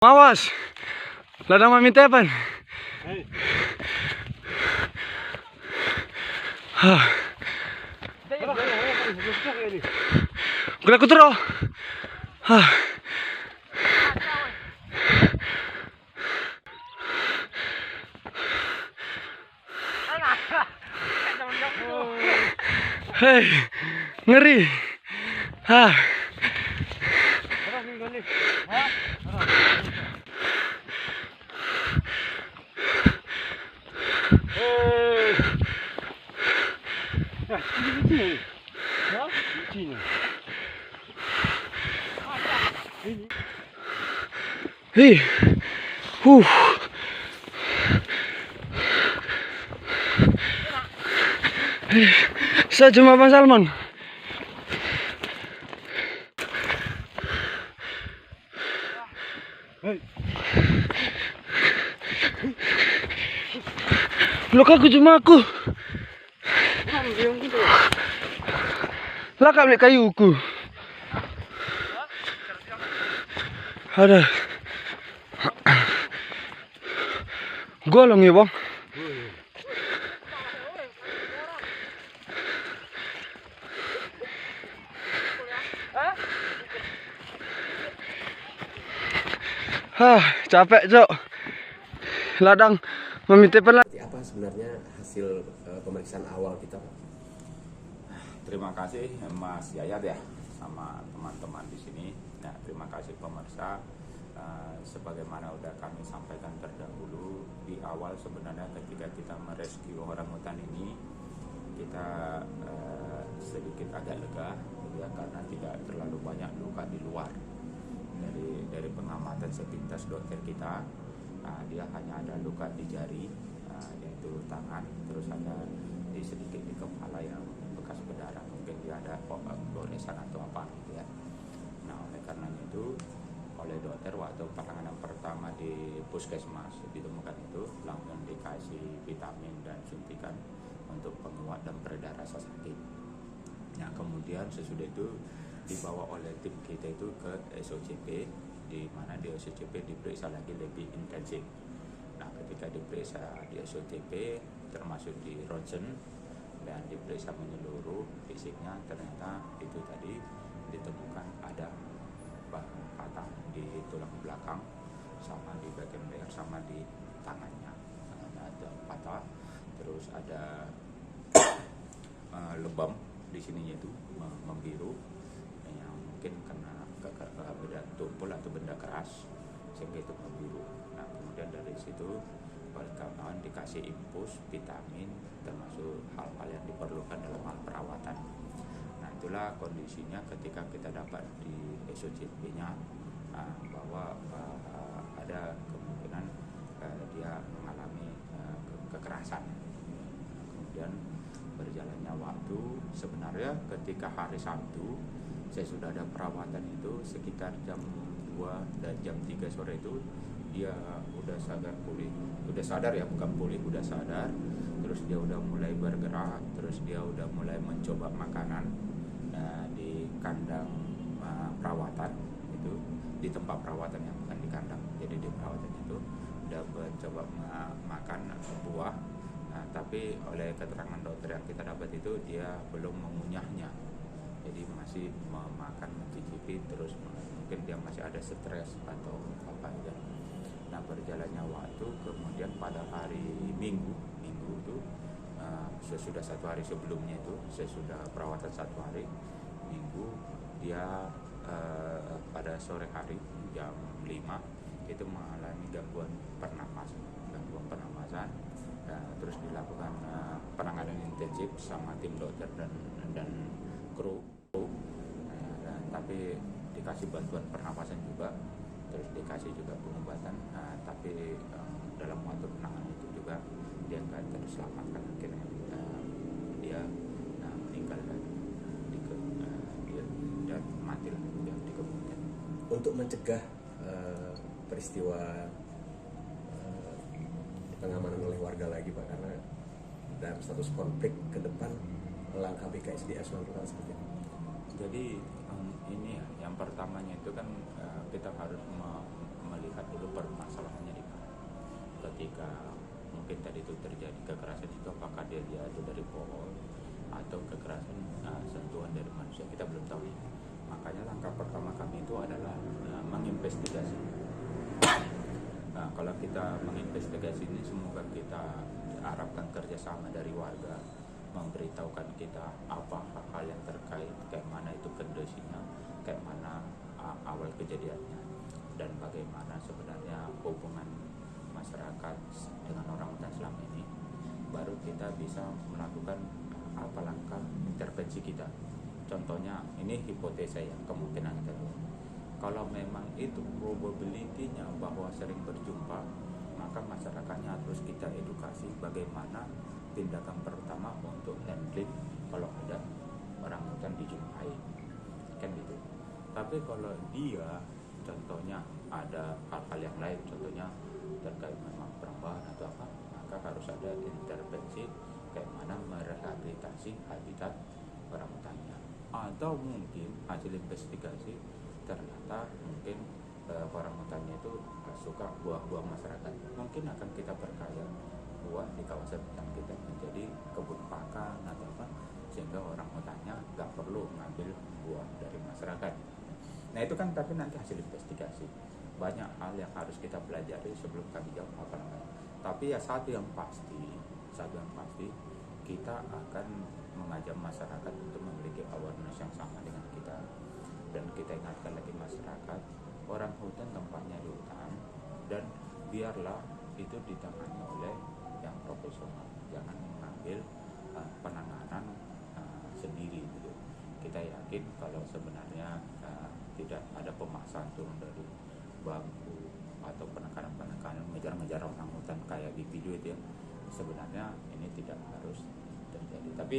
Awas, ladang mami tepan. Gula kutro. Hei, ngeri. Hei, saya cuma Bang Salman. Loh, aku cuma aku. Lah kau beli kayuku. Ada. Golong ya, Bang. Capek, Cok. Ladang meminta pelan. Apa sebenarnya hasil pemeriksaan awal kita? Terima kasih Mas Yayat ya sama teman-teman di sini. Nah, terima kasih pemirsa. Sebagaimana udah kami sampaikan terdahulu di awal, sebenarnya ketika kita merescue orangutan ini kita sedikit agak lega ya, karena tidak terlalu banyak luka di luar. Dari pengamatan sepintas dokter kita, dia hanya ada luka di jari, yaitu tangan, terus ada sedikit di kepala yang bekas berdarah, mungkin dia ada goresan atau apa gitu ya. Nah, oleh karenanya itu oleh dokter waktu penanganan pertama di puskesmas ditemukan itu langsung dikasih vitamin dan suntikan untuk penguat dan peredaran rasa sakit. Nah, kemudian sesudah itu dibawa oleh tim kita itu ke SOCP, di mana di SOCP diperiksa lagi lebih intensif. Nah, ketika diperiksa di SOCP termasuk di ronsen dan diperiksa menyeluruh fisiknya, ternyata itu tadi ditemukan ada patah di tulang belakang sama di bagian leher sama di tangannya, ada patah, terus ada lebam di sininya itu membiru yang mungkin kena benda tumpul atau benda keras sehingga itu membiru. Nah, kemudian dari situ kawan-kawan dikasih infus vitamin termasuk hal-hal yang diperlukan dalam hal perawatan. Nah, itulah kondisinya ketika kita dapat di SOCP-nya bahwa ada kemungkinan dia mengalami kekerasan. Kemudian berjalannya waktu, sebenarnya ketika hari Sabtu saya sudah ada perawatan itu sekitar jam 2 dan jam 3 sore itu dia udah sadar pulih, udah sadar ya, bukan pulih, udah sadar, terus dia udah mulai bergerak, terus dia udah mulai mencoba makanan di kandang perawatan itu, di tempat perawatan yang bukan di kandang, jadi di perawatan itu udah mencoba makan buah. Nah, tapi oleh keterangan dokter yang kita dapat itu dia belum mengunyahnya, jadi masih memakan, mencicipi, terus mungkin dia masih ada stres atau apa ya. Nah, berjalannya waktu, kemudian pada hari Minggu itu sesudah 1 hari sebelumnya itu saya sudah perawatan 1 hari, Minggu dia pada sore hari jam 5 itu mengalami gangguan pernapasan. Terus dilakukan penanganan intensif sama tim dokter dan kru, tapi dikasih bantuan pernapasan juga, terus dikasih juga pengobatan, tapi dalam waktu penanganan itu juga dia nggak terselamatkan, akhirnya dia meninggal dan mati di kemudian. Untuk mencegah peristiwa pengamanan oleh warga lagi, Pak, karena dalam status konflik ke depan langkah BKSDA Sumatera seperti apa? Jadi ini ya, yang pertamanya itu kan kita harus melihat kekerasan itu apakah dia itu dari pohon atau kekerasan sentuhan dari manusia, kita belum tahu. Makanya langkah pertama kami itu adalah menginvestigasi. Kalau kita menginvestigasi ini, semoga kita harapkan kerjasama dari warga, memberitahukan kita apa hal-hal yang terkait, kayak mana itu kondisinya, kayak mana awal kejadiannya, dan bagaimana sebenarnya hubungan masyarakat dengan orangutan selama ini. Baru kita bisa melakukan apa langkah intervensi kita. Contohnya, ini hipotesa ya, kemungkinan kedua. Kalau memang itu probability-nya bahwa sering berjumpa, maka masyarakatnya harus kita edukasi bagaimana tindakan pertama untuk handling kalau ada orangutan dijumpai, kan gitu. Tapi kalau dia contohnya ada hal-hal yang lain, contohnya terkait memang perubahan atau apa, maka harus ada intervensi kayak mana merehabilitasi habitat orangutannya. Atau mungkin hasil investigasi ternyata mungkin orangutannya itu suka buah-buah masyarakat, mungkin akan kita perkaya buah di kawasan hutan kita menjadi kebun pakan atau apa, sehingga orangutannya nggak perlu ngambil buah dari masyarakat. Nah itu kan tapi nanti hasil investigasi, banyak hal yang harus kita pelajari sebelum kami jawab apa namanya. Tapi ya satu yang pasti kita akan mengajak masyarakat untuk memiliki awareness yang sama dengan kita. Dan kita ingatkan lagi masyarakat, orang hutan tempatnya di hutan, dan biarlah itu ditangani oleh yang profesional, jangan mengambil penanganan sendiri gitu. Kita yakin kalau sebenarnya tidak ada pemaksaan turun dari bambu atau penekanan mengejar orang hutan kayak di video itu ya, sebenarnya ini tidak harus terjadi. Tapi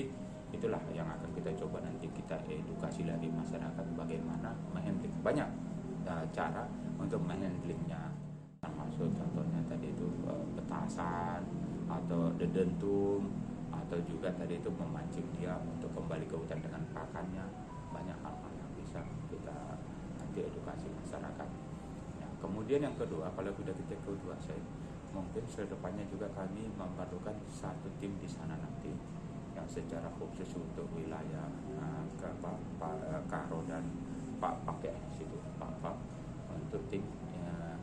itulah yang akan kita coba nanti, kita edukasi lagi masyarakat bagaimana menghandling. Banyak cara untuk menghandlingnya, termasuk contohnya tadi itu petasan atau dedentum, atau juga tadi itu memancing dia untuk kembali ke hutan dengan pakannya. Banyak hal-hal yang bisa kita nanti edukasi masyarakat. Ya, kemudian yang kedua, kalau sudah kita kedua, mungkin kedepannya juga kami memerlukan satu tim di sana nanti yang secara khusus untuk wilayah Karo dan Pak pakai situ Pak untuk tim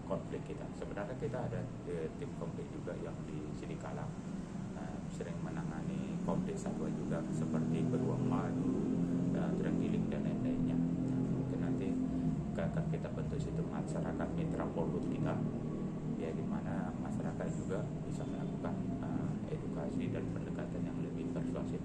konflik kita. Sebenarnya kita ada tim konflik juga yang di Sidikalang sering menangani konflik satwa juga seperti beruang madu, terenggiling dan lain-lainnya. Mungkin nanti akan kita bentuk situ masyarakat mitra polhut kita, ya di mana masyarakat juga bisa melakukan edukasi dan pendekatan yang lebih persuasif.